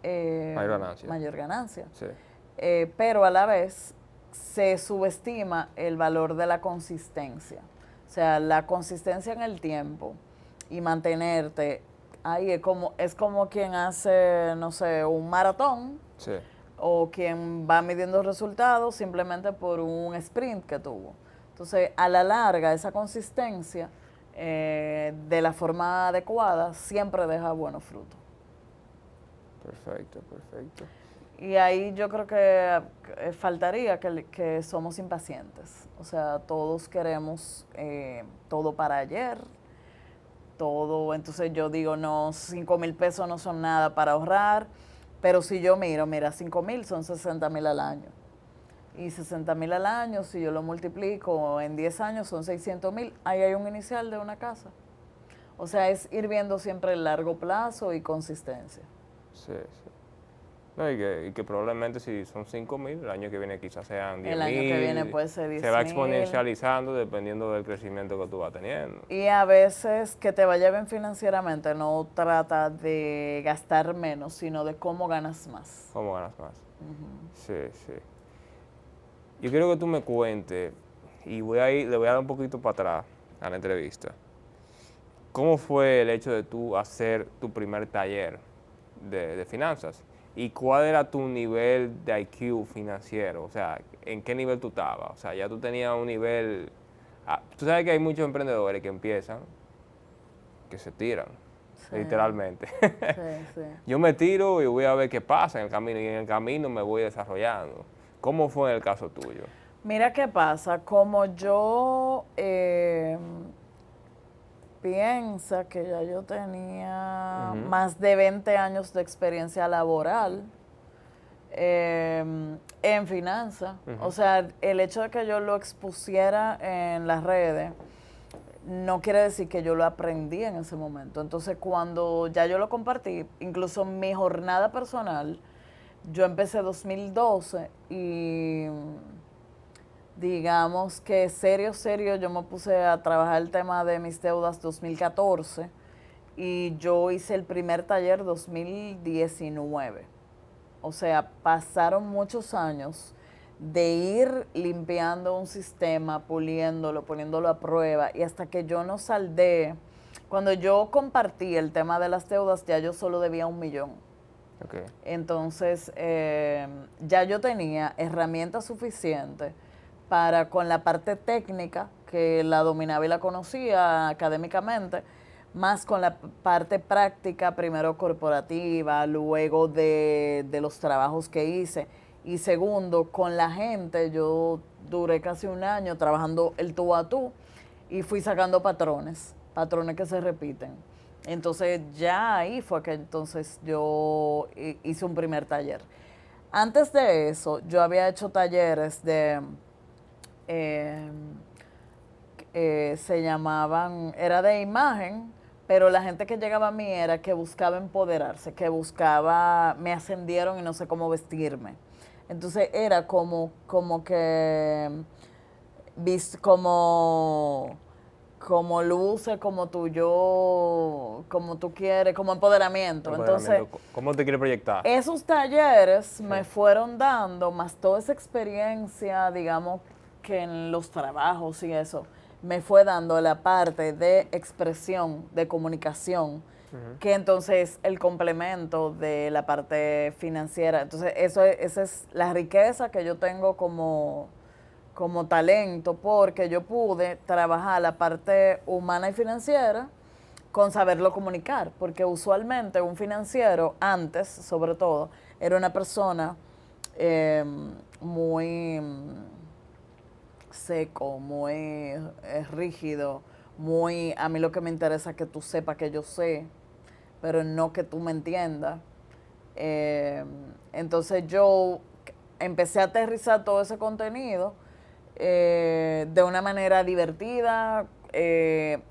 Mayor ganancia. mayor ganancia. Sí. Pero a la vez se subestima el valor de la consistencia. O sea, la consistencia en el tiempo y mantenerte ahí es como quien hace, no sé, un maratón, Sí. o quien va midiendo resultados simplemente por un sprint que tuvo. Entonces, a la larga, esa consistencia de la forma adecuada siempre deja buenos frutos. Perfecto, perfecto. Y ahí yo creo que faltaría que somos impacientes. O sea, todos queremos todo para ayer, todo. Entonces yo digo, no, 5,000 pesos no son nada para ahorrar, pero si yo mira, 5,000 son 60,000 al año. Y 60,000 al año, si yo lo multiplico en 10 años, son 600,000. Ahí hay un inicial de una casa. O sea, es ir viendo siempre el largo plazo y consistencia. Sí, sí. No, y que probablemente si son 5,000, el año que viene quizás sean 10,000. El año que viene puede ser 10,000. Se va exponencializando dependiendo del crecimiento que tú vas teniendo. Y a veces que te vaya bien financieramente no trata de gastar menos, sino de cómo ganas más. ¿Cómo ganas más? Sí, sí. Yo quiero que tú me cuentes, y le voy a dar un poquito para atrás a la entrevista. ¿Cómo fue el hecho de tú hacer tu primer taller de finanzas? ¿Y cuál era tu nivel de IQ financiero? O sea, ¿en qué nivel tú estabas? O sea, ya tú tenías un nivel... tú sabes que hay muchos emprendedores que empiezan, que se tiran, Sí. literalmente. Sí, sí. Yo me tiro y voy a ver qué pasa en el camino, y en el camino me voy desarrollando. ¿Cómo fue en el caso tuyo? Mira qué pasa, como yo piensa que ya yo tenía más de 20 años de experiencia laboral en finanzas. O sea, el hecho de que yo lo expusiera en las redes no quiere decir que yo lo aprendí en ese momento. Entonces, cuando ya yo lo compartí, incluso mi jornada personal, yo empecé 2012 y digamos que serio, yo me puse a trabajar el tema de mis deudas 2014 y yo hice el primer taller 2019. O sea, pasaron muchos años de ir limpiando un sistema, puliéndolo, poniéndolo a prueba, y hasta que yo no saldé. Cuando yo compartí el tema de las deudas, ya yo solo debía 1 millón. Okay. Entonces, ya yo tenía herramientas suficientes para, con la parte técnica, que la dominaba y la conocía académicamente, más con la parte práctica, primero corporativa, luego de los trabajos que hice, y segundo, con la gente. Yo duré casi 1 año trabajando el tú a tú y fui sacando patrones que se repiten. Entonces ya ahí fue que entonces yo hice un primer taller. Antes de eso, yo había hecho talleres de, se llamaban, era de imagen, pero la gente que llegaba a mí era que buscaba empoderarse, que buscaba, me ascendieron y no sé cómo vestirme. Entonces era como que, como luce, como tú quieres, como empoderamiento. Entonces, ¿cómo te quieres proyectar? esos talleres me fueron dando, más toda esa experiencia, digamos, que en los trabajos y eso, me fue dando la parte de expresión, de comunicación, que entonces el complemento de la parte financiera. Entonces, esa es la riqueza que yo tengo como como talento porque yo pude trabajar la parte humana y financiera con saberlo comunicar, porque usualmente un financiero, antes sobre todo, era una persona muy seco, muy rígido, muy, a mí lo que me interesa es que tú sepas que yo sé, pero no que tú me entiendas. Entonces yo empecé a aterrizar todo ese contenido de una manera divertida,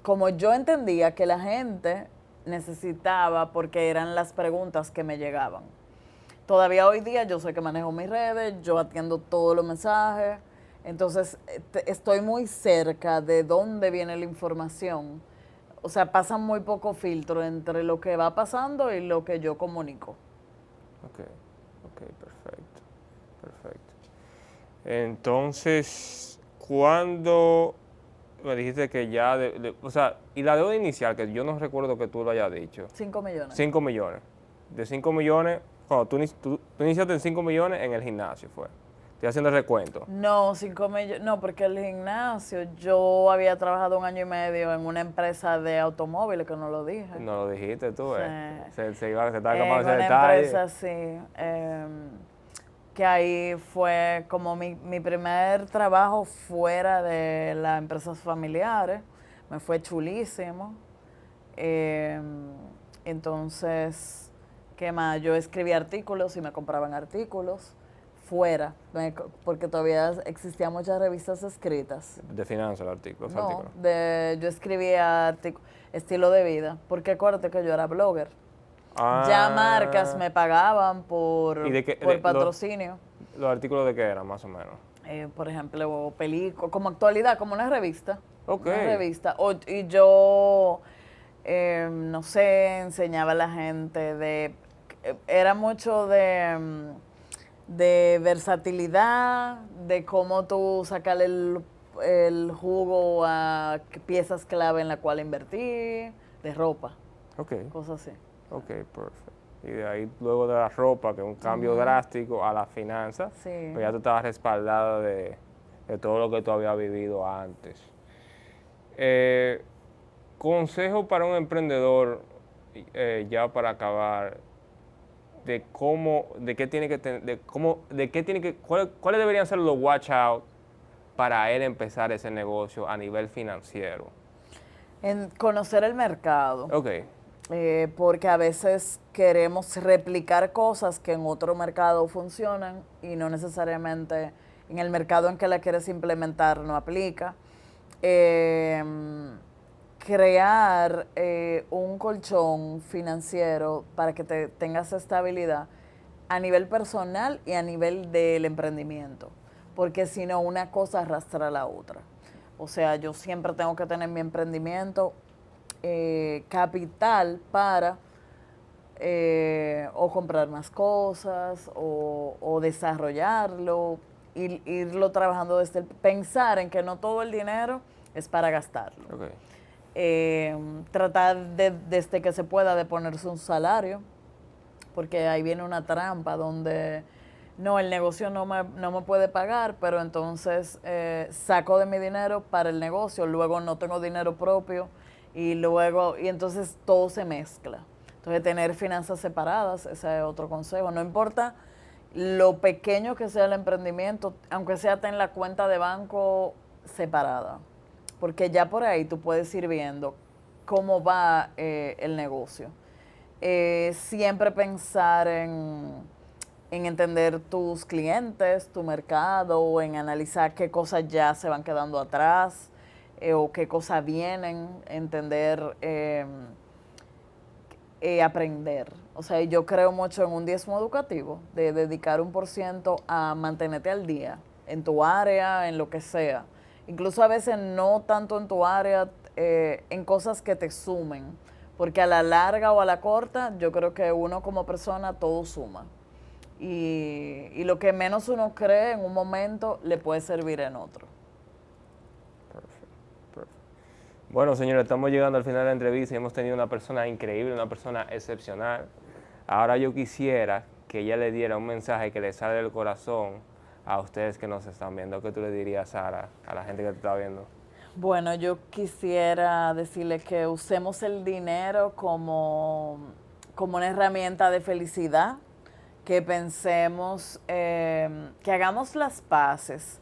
como yo entendía que la gente necesitaba, porque eran las preguntas que me llegaban. Todavía hoy día yo sé que manejo mis redes, yo atiendo todos los mensajes, entonces estoy muy cerca de dónde viene la información. O sea, pasan muy poco filtro entre lo que va pasando y lo que yo comunico. Ok, ok, perfecto, perfecto. Entonces, ¿cuándo me dijiste que ya, o sea, y la deuda inicial, que yo no recuerdo que tú lo hayas dicho, 5 millones. 5 millones. De 5 millones, cuando tú iniciaste en 5 millones en el gimnasio, fue. Estoy haciendo el recuento. No, 5 millones, no, porque el gimnasio, yo había trabajado 1 año y medio en una empresa de automóviles, que no lo dije. No lo dijiste tú, Sí. Se estaba escapando ese Una detalle. empresa, sí, que ahí fue como mi primer trabajo fuera de las empresas familiares, me fue chulísimo. Entonces, ¿qué más? Yo escribía artículos y me compraban artículos fuera, porque todavía existían muchas revistas escritas. De finanzas, el artículo, No, artículo. yo escribía estilo de vida, porque acuérdate que yo era blogger. Ya marcas Ah, me pagaban por, ¿y de qué? por patrocinio. Los artículos de qué eran, más o menos. Por ejemplo, películas, como actualidad, como una revista. Ok. Una revista. Y yo, no sé, enseñaba a la gente era mucho de versatilidad, de cómo tú sacar el jugo a piezas clave en la cual invertir, de ropa, Ok, cosas así. ok, perfecto. Y de ahí, luego de la ropa, que es un cambio drástico a la finanza, Sí. pues ya tú estabas respaldada de todo lo que tú habías vivido antes. Consejo para un emprendedor, ya para acabar, de cómo, de qué tiene que tener, de cómo, de qué tiene que, cuáles deberían ser los watch out para él empezar ese negocio a nivel financiero. En conocer el mercado. Ok, Porque a veces queremos replicar cosas que en otro mercado funcionan y no necesariamente en el mercado en que la quieres implementar no aplica. Crear un colchón financiero para que tengas estabilidad a nivel personal y a nivel del emprendimiento, porque si no, una cosa arrastra a la otra. O sea, yo siempre tengo que tener mi emprendimiento capital para o comprar más cosas o desarrollarlo, irlo trabajando pensar en que no todo el dinero es para gastarlo. ok. Tratar desde que se pueda de ponerse un salario, porque ahí viene una trampa donde no, el negocio no me puede pagar, pero entonces saco de mi dinero para el negocio, luego no tengo dinero propio y entonces todo se mezcla. Entonces tener finanzas separadas, ese es otro consejo. No importa lo pequeño que sea el emprendimiento, aunque sea ten la cuenta de banco separada, porque ya por ahí tú puedes ir viendo cómo va el negocio. Siempre pensar en entender tus clientes, tu mercado, en analizar qué cosas ya se van quedando atrás o qué cosas vienen, entender, aprender. O sea, yo creo mucho en un diezmo educativo, de dedicar 1% a mantenerte al día, en tu área, en lo que sea. Incluso a veces no tanto en tu área, en cosas que te sumen, porque a la larga o a la corta, yo creo que uno como persona todo suma. Y lo que menos uno cree en un momento le puede servir en otro. Perfecto, perfecto. Bueno, señores, estamos llegando al final de la entrevista y hemos tenido una persona increíble, una persona excepcional. Ahora yo quisiera que ella le diera un mensaje que le sale del corazón a ustedes que nos están viendo? ¿Qué tú le dirías, Sara, a la gente que te está viendo? Bueno, yo quisiera decirle que usemos el dinero como una herramienta de felicidad, que pensemos, que hagamos las paces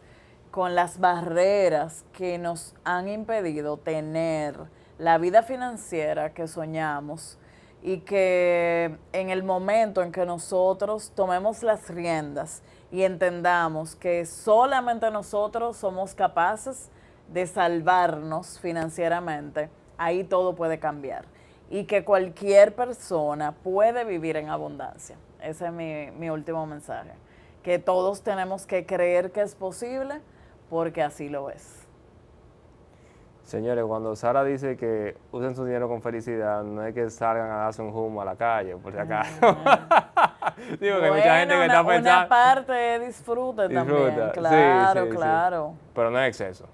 con las barreras que nos han impedido tener la vida financiera que soñamos y que en el momento en que nosotros tomemos las riendas y entendamos que solamente nosotros somos capaces de salvarnos financieramente, ahí todo puede cambiar y que cualquier persona puede vivir en abundancia. Ese es mi último mensaje, que todos tenemos que creer que es posible porque así lo es. Señores, cuando Sara dice que usen su dinero con felicidad, no es que salgan a darse un humo a la calle, por si acaso. Digo que hay mucha gente que está pensando. Una parte de disfrute también, Disfruta. claro, Sí, sí, claro. sí. Pero no es exceso.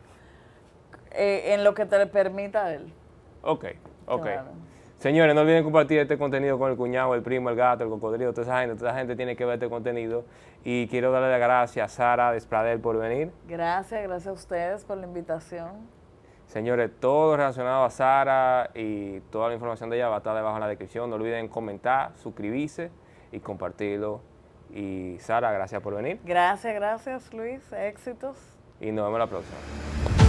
En lo que te le permita él. Ok. Claro. Señores, no olviden compartir este contenido con el cuñado, el primo, el gato, el cocodrilo, toda esa gente tiene que ver este contenido. Y quiero darle las gracias a Sara Despradel por venir. Gracias a ustedes por la invitación. Señores, todo relacionado a Sara y toda la información de ella va a estar debajo en la descripción. No olviden comentar, suscribirse y compartirlo. Y Sara, gracias por venir. Gracias Luis, éxitos. Y nos vemos la próxima.